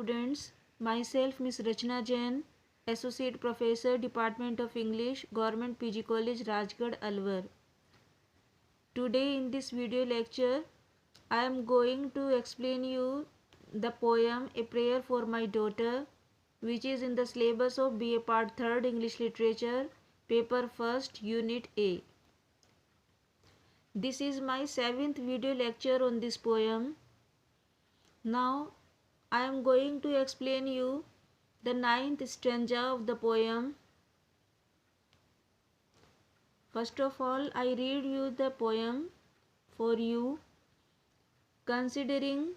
students, myself Miss Rachna Jain, Associate Professor, Department of English, Government PG College, Rajgarh, Alwar. Today in this video lecture, I am going to explain you the poem A Prayer for My Daughter, which is in the syllabus of BA Part 3rd English Literature, Paper 1st, Unit A. This is my 7th video lecture on this poem. Now, I am going to explain you the 9th stanza of the poem. First of all, I read you the poem for you. Considering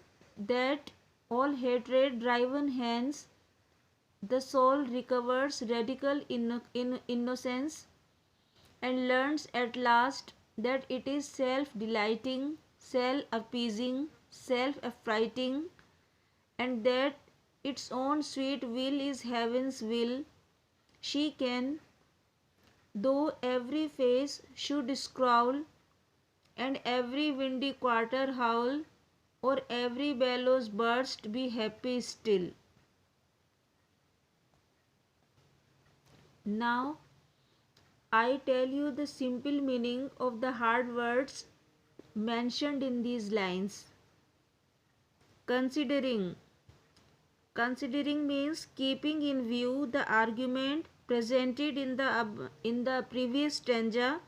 that all hatred driven hence, the soul recovers radical innocence and learns at last that it is self-delighting, self-appeasing, self-affrighting, and that its own sweet will is heaven's will. She can, though every face should scowl, and every windy quarter howl, or every bellows burst, be happy still. Now, I tell you the simple meaning of the hard words mentioned in these lines. Considering. Considering means keeping in view the argument presented in the previous stanza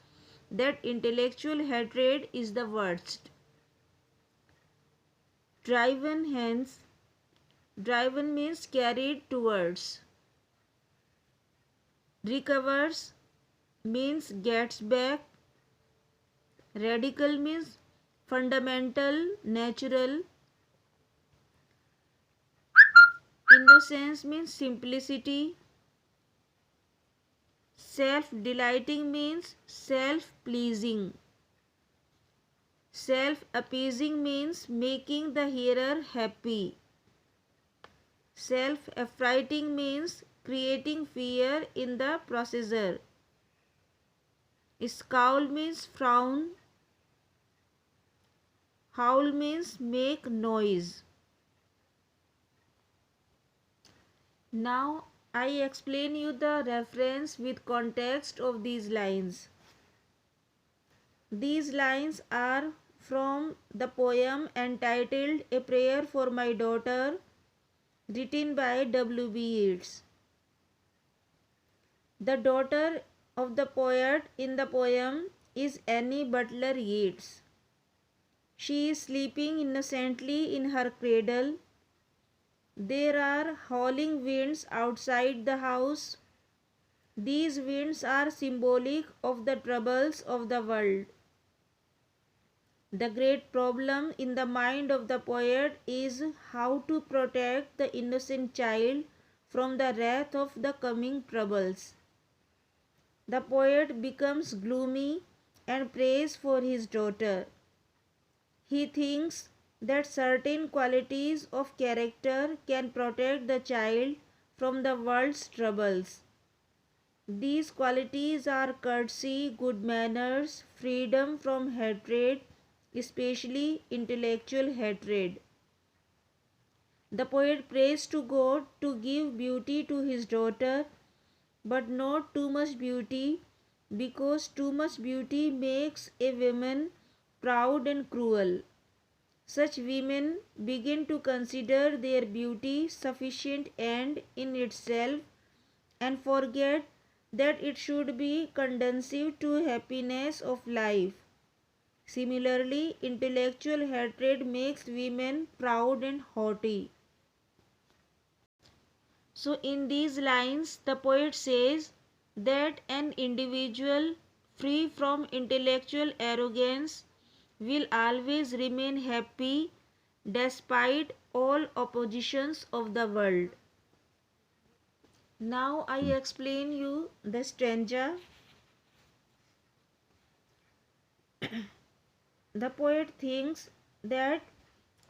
that intellectual hatred is the worst. Driven hence. Driven means carried towards. Recovers means gets back. Radical means fundamental, natural. Innocence means simplicity. Self-delighting means self-pleasing. Self-appeasing means making the hearer happy. Self-affrighting means creating fear in the processor. Scowl means frown. Howl means make noise. Now I explain you the reference with context of these lines. These lines are from the poem entitled A Prayer for My Daughter, written by W.B. Yeats. The daughter of the poet in the poem is Annie Butler Yeats. She is sleeping innocently in her cradle. There are howling winds outside the house. These winds are symbolic of the troubles of the world. The great problem in the mind of the poet is how to protect the innocent child from the wrath of the coming troubles. The poet becomes gloomy and prays for his daughter. He thinks that certain qualities of character can protect the child from the world's troubles. These qualities are courtesy, good manners, freedom from hatred, especially intellectual hatred. The poet prays to God to give beauty to his daughter, but not too much beauty, because too much beauty makes a woman proud and cruel. Such women begin to consider their beauty sufficient end in itself and forget that it should be conducive to happiness of life. Similarly, intellectual hatred makes women proud and haughty. So in these lines, the poet says that an individual free from intellectual arrogance will always remain happy despite all oppositions of the world. Now I explain you the stanza. The poet thinks that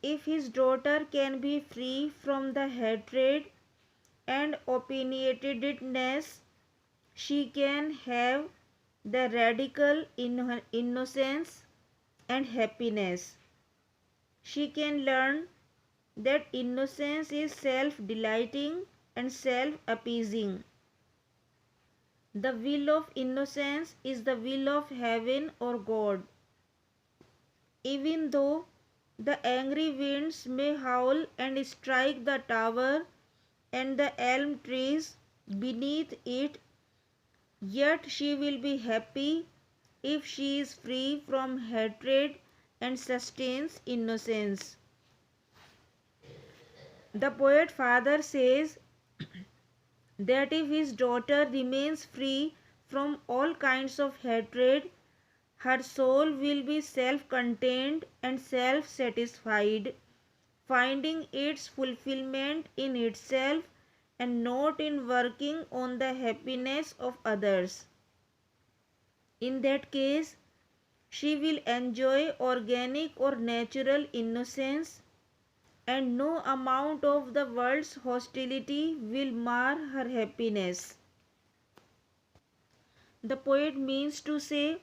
if his daughter can be free from the hatred and opinionatedness, she can have the radical innocence and happiness. She can learn that innocence is self-delighting and self-appeasing. The will of innocence is the will of heaven or God. Even though the angry winds may howl and strike the tower and the elm trees beneath it, yet she will be happy if she is free from hatred and sustains innocence. The poet father says that if his daughter remains free from all kinds of hatred, her soul will be self-contained and self-satisfied, finding its fulfillment in itself and not in working on the happiness of others. In that case, she will enjoy organic or natural innocence, and no amount of the world's hostility will mar her happiness. The poet means to say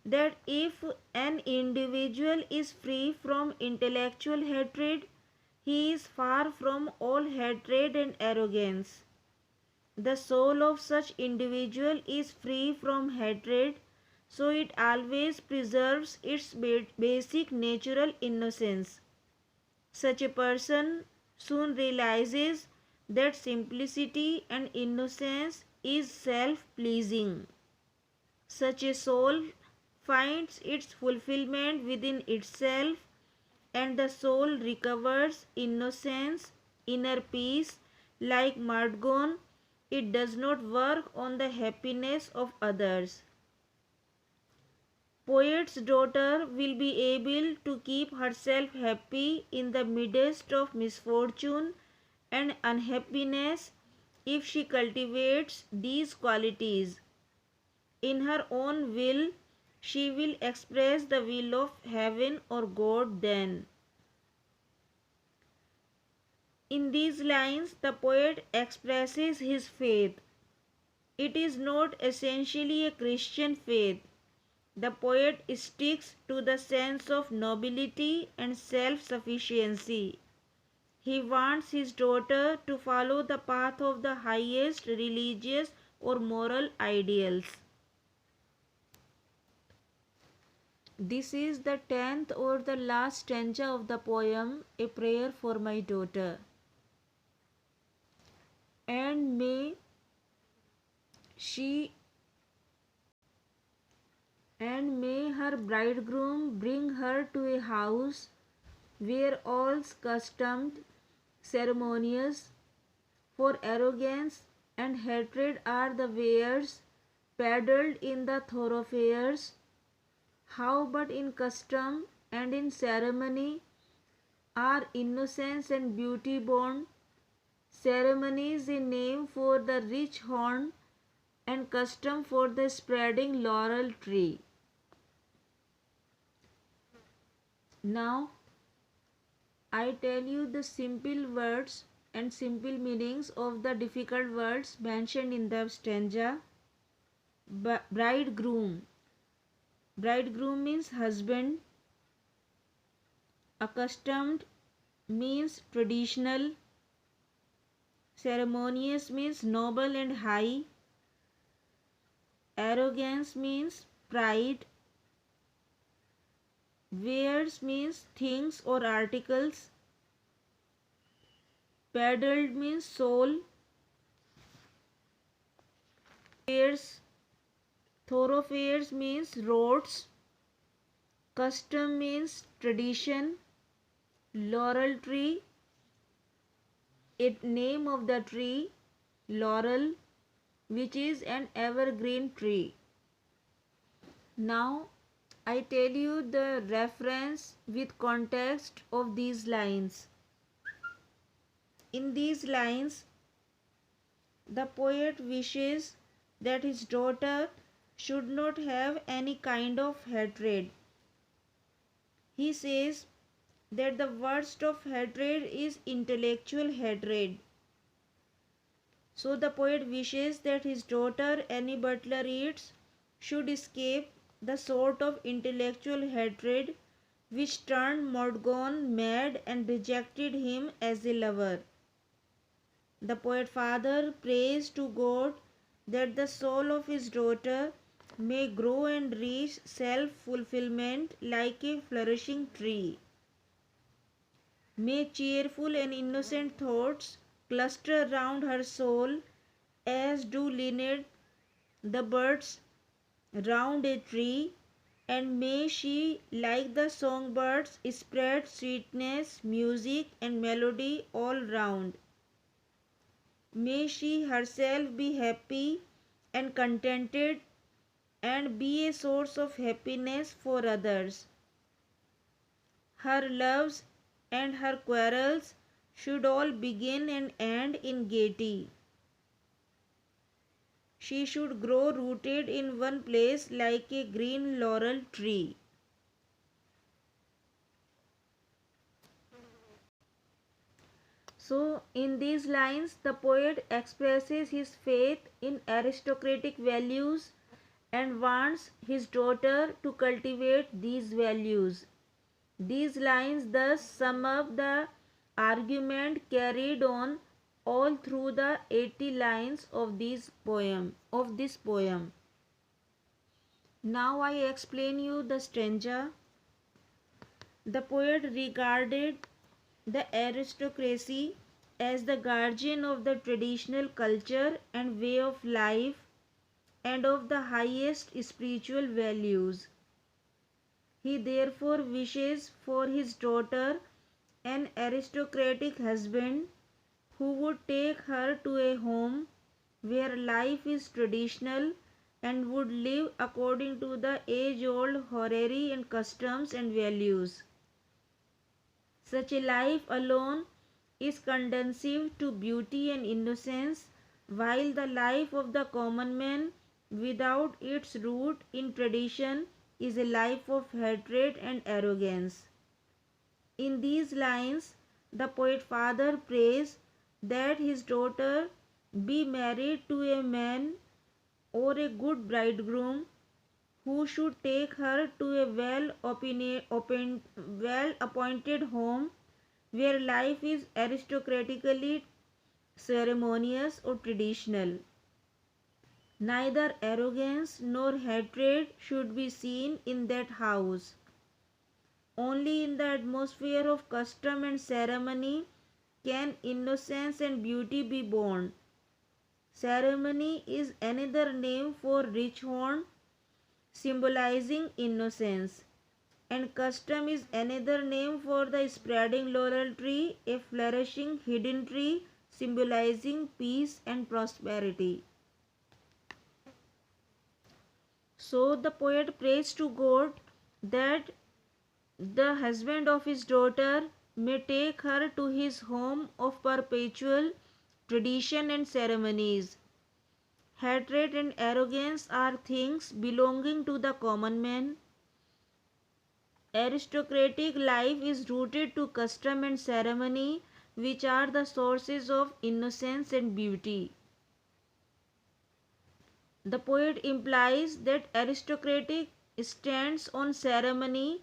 that if an individual is free from intellectual hatred, he is far from all hatred and arrogance. The soul of such individual is free from hatred, so it always preserves its basic natural innocence. Such a person soon realizes that simplicity and innocence is self-pleasing. Such a soul finds its fulfillment within itself, and the soul recovers innocence, inner peace. Like Mardgon, it does not work on the happiness of others. Poet's daughter will be able to keep herself happy in the midst of misfortune and unhappiness if she cultivates these qualities. In her own will, she will express the will of heaven or God then. In these lines, the poet expresses his faith. It is not essentially a Christian faith. The poet sticks to the sense of nobility and self-sufficiency. He wants his daughter to follow the path of the highest religious or moral ideals. This is the 10th or the last stanza of the poem, A Prayer for My Daughter. And may she and may her bridegroom bring her to a house where all's customed, ceremonious, for arrogance and hatred are the wares peddled in the thoroughfares. How but in custom and in ceremony are innocence and beauty born? Ceremony is a name for the rich horn, and custom for the spreading laurel tree. Now, I tell you the simple words and simple meanings of the difficult words mentioned in the stanza. Bridegroom. Bridegroom means husband. Accustomed means traditional. Ceremonious means noble and high. Arrogance means pride. Wares means things or articles. Peddled means soul. Thoroughfares means roads. Custom means tradition. Laurel tree, a name of the tree, laurel, which is an evergreen tree. Now, I tell you the reference with context of these lines. In these lines, the poet wishes that his daughter should not have any kind of hatred. He says that the worst of hatred is intellectual hatred. So the poet wishes that his daughter Annie Butler Yeats should escape the sort of intellectual hatred which turned Mordgon mad and rejected him as a lover. The poet father prays to God that the soul of his daughter may grow and reach self-fulfillment like a flourishing tree. May cheerful and innocent thoughts cluster round her soul as do linnet the birds round a tree, and may she, like the songbirds, spread sweetness, music, and melody all round. May she herself be happy and contented and be a source of happiness for others. Her loves and her quarrels should all begin and end in gaiety. She should grow rooted in one place like a green laurel tree. So, in these lines, the poet expresses his faith in aristocratic values and wants his daughter to cultivate these values. These lines thus sum up the argument carried on all through the 80 lines of this poem. Now I explain you the stanza. The poet regarded the aristocracy as the guardian of the traditional culture and way of life and of the highest spiritual values. He therefore wishes for his daughter an aristocratic husband who would take her to a home where life is traditional and would live according to the age-old horary and customs and values. Such a life alone is conducive to beauty and innocence, while the life of the common man, without its root in tradition, is a life of hatred and arrogance. In these lines, the poet father prays that his daughter be married to a man or a good bridegroom who should take her to a well-appointed home where life is aristocratically ceremonious or traditional. Neither arrogance nor hatred should be seen in that house. Only in the atmosphere of custom and ceremony can innocence and beauty be born. Ceremony is another name for rich horn, symbolizing innocence, and custom is another name for the spreading laurel tree, a flourishing hidden tree symbolizing peace and prosperity. So the poet prays to God that the husband of his daughter may take her to his home of perpetual tradition and ceremonies. Hatred and arrogance are things belonging to the common man. Aristocratic life is rooted to custom and ceremony, which are the sources of innocence and beauty. The poet implies that aristocratic stands on ceremony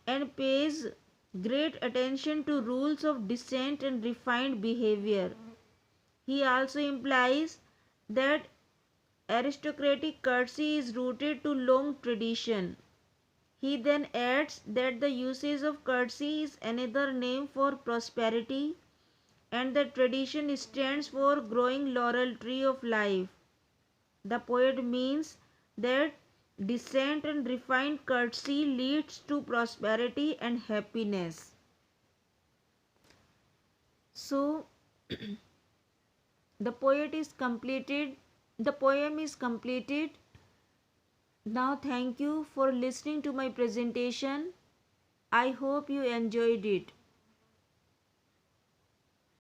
and pays great attention to rules of decent and refined behavior. He also implies that aristocratic courtesy is rooted to long tradition. He then adds that the usage of courtesy is another name for prosperity and that tradition stands for growing laurel tree of life. The poet means that decent and refined courtesy leads to prosperity and happiness. So, the poem is completed. Now, thank you for listening to my presentation. I hope you enjoyed it.